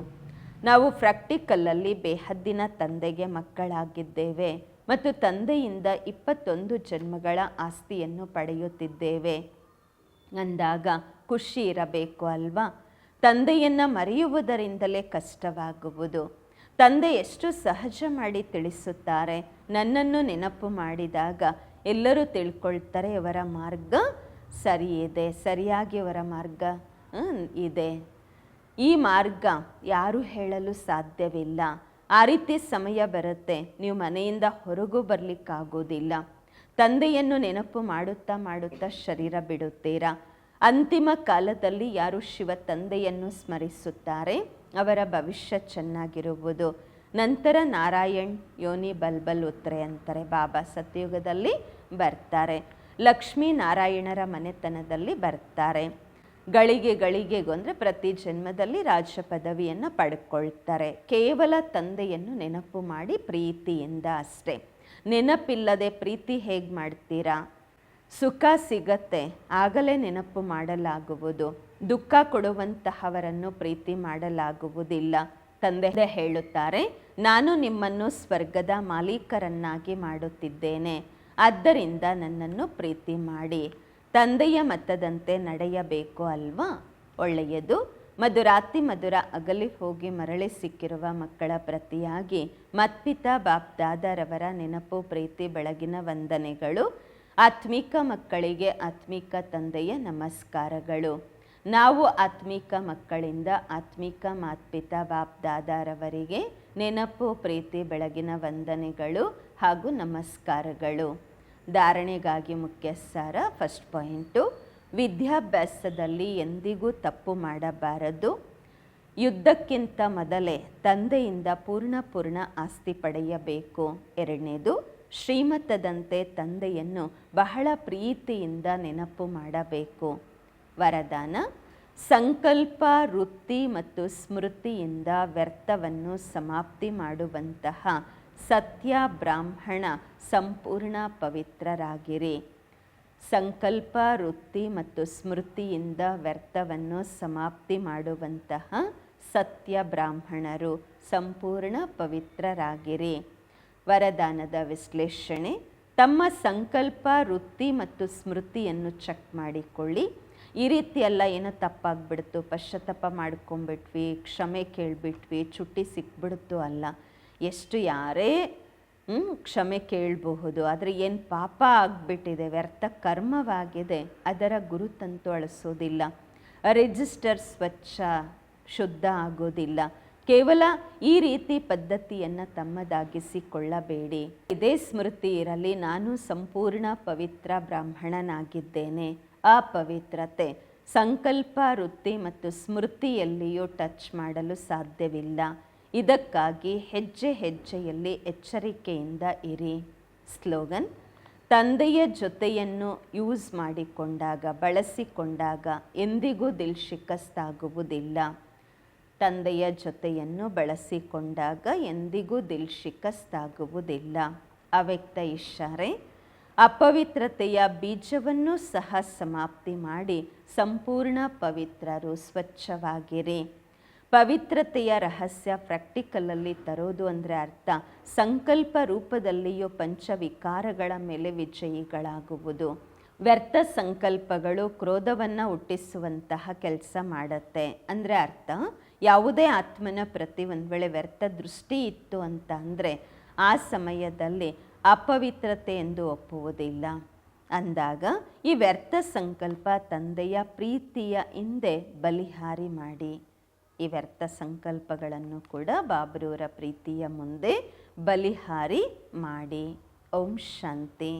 ನಾವು ಪ್ರಾಕ್ಟಿಕಲಲ್ಲಿ ಬೇಹದ್ದಿನ ತಂದೆಗೆ ಮಕ್ಕಳಾಗಿದ್ದೇವೆ ಮತ್ತು ತಂದೆಯಿಂದ 21 ಜನ್ಮಗಳ ಆಸ್ತಿಯನ್ನು ಪಡೆಯುತ್ತಿದ್ದೇವೆ ಅಂದಾಗ ಖುಷಿ ಇರಬೇಕು ಅಲ್ವಾ? ತಂದೆಯನ್ನು ಮರೆಯುವುದರಿಂದಲೇ ಕಷ್ಟವಾಗುವುದು. ತಂದೆ ಎಷ್ಟು ಸಹಜ ಮಾಡಿ ತಿಳಿಸುತ್ತಾರೆ. ನನ್ನನ್ನು ನೆನಪು ಮಾಡಿದಾಗ ಎಲ್ಲರೂ ತಿಳ್ಕೊಳ್ತಾರೆ, ಇವರ ಮಾರ್ಗ ಸರಿ ಇದೆ, ಸರಿಯಾಗಿ ಇವರ ಮಾರ್ಗ ಇದೆ. ಈ ಮಾರ್ಗ ಯಾರೂ ಹೇಳಲು ಸಾಧ್ಯವಿಲ್ಲ. ಆ ರೀತಿ ಸಮಯ ಬರುತ್ತೆ, ನೀವು ಮನೆಯಿಂದ ಹೊರಗೂ ಬರಲಿಕ್ಕಾಗೋದಿಲ್ಲ. ತಂದೆಯನ್ನು ನೆನಪು ಮಾಡುತ್ತಾ ಮಾಡುತ್ತಾ ಶರೀರ ಬಿಡುತ್ತೀರಾ. ಅಂತಿಮ ಕಾಲದಲ್ಲಿ ಯಾರು ಶಿವ ತಂದೆಯನ್ನು ಸ್ಮರಿಸುತ್ತಾರೆ, ಅವರ ಭವಿಷ್ಯ ಚೆನ್ನಾಗಿರುವುದು. ನಂತರ ನಾರಾಯಣ್ ಯೋನಿ ಬಲ್ಬಲ್ ಉತ್ರೆ ಅಂತಾರೆ. ಬಾಬಾ ಸತ್ಯುಗದಲ್ಲಿ ಬರ್ತಾರೆ. ಲಕ್ಷ್ಮೀ ನಾರಾಯಣರ ಮನೆತನದಲ್ಲಿ ಬರ್ತಾರೆ. ಗಳಿಗೆಗೂ ಅಂದರೆ ಪ್ರತಿ ಜನ್ಮದಲ್ಲಿ ರಾಜ ಪದವಿಯನ್ನು ಪಡ್ಕೊಳ್ತಾರೆ. ಕೇವಲ ತಂದೆಯನ್ನು ನೆನಪು ಮಾಡಿ ಪ್ರೀತಿಯಿಂದ ಅಷ್ಟೇ. ನೆನಪಿಲ್ಲದೆ ಪ್ರೀತಿ ಹೇಗೆ ಮಾಡ್ತೀರಾ? ಸುಖ ಸಿಗತ್ತೆ, ಆಗಲೇ ನೆನಪು ಮಾಡಲಾಗುವುದು. ದುಃಖ ಕೊಡುವಂತಹವರನ್ನು ಪ್ರೀತಿ ಮಾಡಲಾಗುವುದಿಲ್ಲ. ತಂದೆ ಹೇಳುತ್ತಾರೆ, ನಾನು ನಿಮ್ಮನ್ನು ಸ್ವರ್ಗದ ಮಾಲೀಕರನ್ನಾಗಿ ಮಾಡುತ್ತಿದ್ದೇನೆ, ಆದ್ದರಿಂದ ನನ್ನನ್ನು ಪ್ರೀತಿ ಮಾಡಿ. ತಂದೆಯ ಮತದಂತೆ ನಡೆಯಬೇಕು ಅಲ್ವಾ? ಒಳ್ಳೆಯದು. ಮಧುರಾತಿ ಮಧುರ ಅಗಲಿ ಹೋಗಿ ಮರಳಿ ಸಿಕ್ಕಿರುವ ಮಕ್ಕಳ ಪ್ರತಿಯಾಗಿ ಮತ್ಪಿತಾ ಬಾಪ್ ದಾದಾರವರ ನೆನಪು, ಪ್ರೀತಿ, ಬೆಳಗಿನ ವಂದನೆಗಳು. ಆತ್ಮಿಕ ಮಕ್ಕಳಿಗೆ ಆತ್ಮಿಕ ತಂದೆಯ ನಮಸ್ಕಾರಗಳು. ನಾವು ಆತ್ಮಿಕ ಮಕ್ಕಳಿಂದ ಆತ್ಮಿಕ ಮಾತ್ಪಿತಾ ಬಾಪ್ ದಾದಾರವರಿಗೆ ನೆನಪು, ಪ್ರೀತಿ, ಬೆಳಗಿನ ವಂದನೆಗಳು ಹಾಗೂ ನಮಸ್ಕಾರಗಳು. ಧಾರಣೆಗಾಗಿ ಮುಖ್ಯ ಸಾರ. ಫಸ್ಟ್ ಪಾಯಿಂಟು, ವಿದ್ಯಾಭ್ಯಾಸದಲ್ಲಿ ಎಂದಿಗೂ ತಪ್ಪು ಮಾಡಬಾರದು. ಯುದ್ಧಕ್ಕಿಂತ ಮೊದಲೇ ತಂದೆಯಿಂದ ಪೂರ್ಣ ಆಸ್ತಿ ಪಡೆಯಬೇಕು. ಎರಡನೇದು, ಶ್ರೀಮತದಂತೆ ತಂದೆಯನ್ನು ಬಹಳ ಪ್ರೀತಿಯಿಂದ ನೆನಪು ಮಾಡಬೇಕು. ವರದಾನ: ಸಂಕಲ್ಪ, ವೃತ್ತಿ ಮತ್ತು ಸ್ಮೃತಿಯಿಂದ ವ್ಯರ್ಥವನ್ನು ಸಮಾಪ್ತಿ ಮಾಡುವಂತಹ ಸತ್ಯ ಬ್ರಾಹ್ಮಣ ಸಂಪೂರ್ಣ ಪವಿತ್ರರಾಗಿರಿ. ಸಂಕಲ್ಪ, ವೃತ್ತಿ ಮತ್ತು ಸ್ಮೃತಿಯಿಂದ ವ್ಯರ್ಥವನ್ನು ಸಮಾಪ್ತಿ ಮಾಡುವಂತಹ ಸತ್ಯ ಬ್ರಾಹ್ಮಣರು ಸಂಪೂರ್ಣ ಪವಿತ್ರರಾಗಿರಿ. ವರದಾನದ ವಿಶ್ಲೇಷಣೆ: ತಮ್ಮ ಸಂಕಲ್ಪ, ವೃತ್ತಿ ಮತ್ತು ಸ್ಮೃತಿಯನ್ನು ಚೆಕ್ ಮಾಡಿಕೊಳ್ಳಿ. ಈ ರೀತಿ ಎಲ್ಲ ಏನೋ ತಪ್ಪಾಗ್ಬಿಡ್ತು, ಪಶ್ಚಾತ್ತಾಪ ಮಾಡ್ಕೊಂಬಿಟ್ವಿ, ಕ್ಷಮೆ ಕೇಳಿಬಿಟ್ವಿ, ಚುಟ್ಟಿ ಸಿಕ್ಬಿಡ್ತು ಅಲ್ಲ. ಎಷ್ಟು ಯಾರೇ ಕ್ಷಮೆ ಕೇಳಬಹುದು, ಆದರೆ ಏನು ಪಾಪ ಆಗಿಬಿಟ್ಟಿದೆ, ವ್ಯರ್ಥ ಕರ್ಮವಾಗಿದೆ, ಅದರ ಗುರುತಂತೂ ಅಳಿಸೋದಿಲ್ಲ. ರಿಜಿಸ್ಟರ್ ಸ್ವಚ್ಛ ಶುದ್ಧ ಆಗೋದಿಲ್ಲ. ಕೇವಲ ಈ ರೀತಿ ಪದ್ಧತಿಯನ್ನು ತಮ್ಮದಾಗಿಸಿಕೊಳ್ಳಬೇಡಿ. ಇದೇ ಸ್ಮೃತಿ ಇರಲಿ, ನಾನು ಸಂಪೂರ್ಣ ಪವಿತ್ರ ಬ್ರಾಹ್ಮಣನಾಗಿದ್ದೇನೆ. ಅಪವಿತ್ರತೆ ಸಂಕಲ್ಪ, ವೃತ್ತಿ ಮತ್ತು ಸ್ಮೃತಿಯಲ್ಲಿಯೂ ಟಚ್ ಮಾಡಲು ಸಾಧ್ಯವಿಲ್ಲ. ಇದಕ್ಕಾಗಿ ಹೆಜ್ಜೆ ಹೆಜ್ಜೆಯಲ್ಲಿ ಎಚ್ಚರಿಕೆಯಿಂದ ಇರಿ. ಸ್ಲೋಗನ್: ತಂದೆಯ ಜೊತೆಯನ್ನು ಯೂಸ್ ಮಾಡಿಕೊಂಡಾಗ, ಬಳಸಿಕೊಂಡಾಗ ಎಂದಿಗೂ ದಿಲ್ ಶಿಕಸ್ತಾಗುವುದಿಲ್ಲ. ತಂದೆಯ ಜೊತೆಯನ್ನು ಬಳಸಿಕೊಂಡಾಗ ಎಂದಿಗೂ ದಿಲ್ ಶಿಕಸ್ತಾಗುವುದಿಲ್ಲ. ಅವ್ಯಕ್ತ ಇಶಾರೆ: ಅಪವಿತ್ರತೆಯ ಬೀಜವನ್ನು ಸಹ ಸಮಾಪ್ತಿ ಮಾಡಿ ಸಂಪೂರ್ಣ ಪವಿತ್ರರು, ಸ್ವಚ್ಛವಾಗಿರಿ. ಪವಿತ್ರತೆಯ ರಹಸ್ಯ ಪ್ರಾಕ್ಟಿಕಲಲ್ಲಿ ತರೋದು ಅಂದರೆ ಅರ್ಥ ಸಂಕಲ್ಪ ರೂಪದಲ್ಲಿಯೂ ಪಂಚವಿಕಾರಗಳ ಮೇಲೆ ವಿಜಯಿಗಳಾಗುವುದು. ವ್ಯರ್ಥ ಸಂಕಲ್ಪಗಳು ಕ್ರೋಧವನ್ನು ಹುಟ್ಟಿಸುವಂತಹ ಕೆಲಸ ಮಾಡುತ್ತೆ. ಅಂದರೆ ಅರ್ಥ ಯಾವುದೇ ಆತ್ಮನ ಪ್ರತಿ ಒಂದು ವೇಳೆ ವ್ಯರ್ಥ ದೃಷ್ಟಿ ಇತ್ತು ಅಂತ ಅಂದರೆ ಆ ಸಮಯದಲ್ಲಿ ಅಪವಿತ್ರತೆ ಎಂದು ಒಪ್ಪುವುದಿಲ್ಲ. ಅಂದಾಗ ಈ ವ್ಯರ್ಥ ಸಂಕಲ್ಪ ತಂದೆಯ ಪ್ರೀತಿಯ ಹಿಂದೆ ಬಲಿಹಾರಿ ಮಾಡಿ. ಈ ವ್ಯರ್ಥ ಸಂಕಲ್ಪಗಳನ್ನು ಕೂಡ ಬಾಬ್ರವರ ಪ್ರೀತಿಯ ಮುಂದೆ ಬಲಿಹಾರಿ ಮಾಡಿ. ಓಂ ಶಾಂತಿ.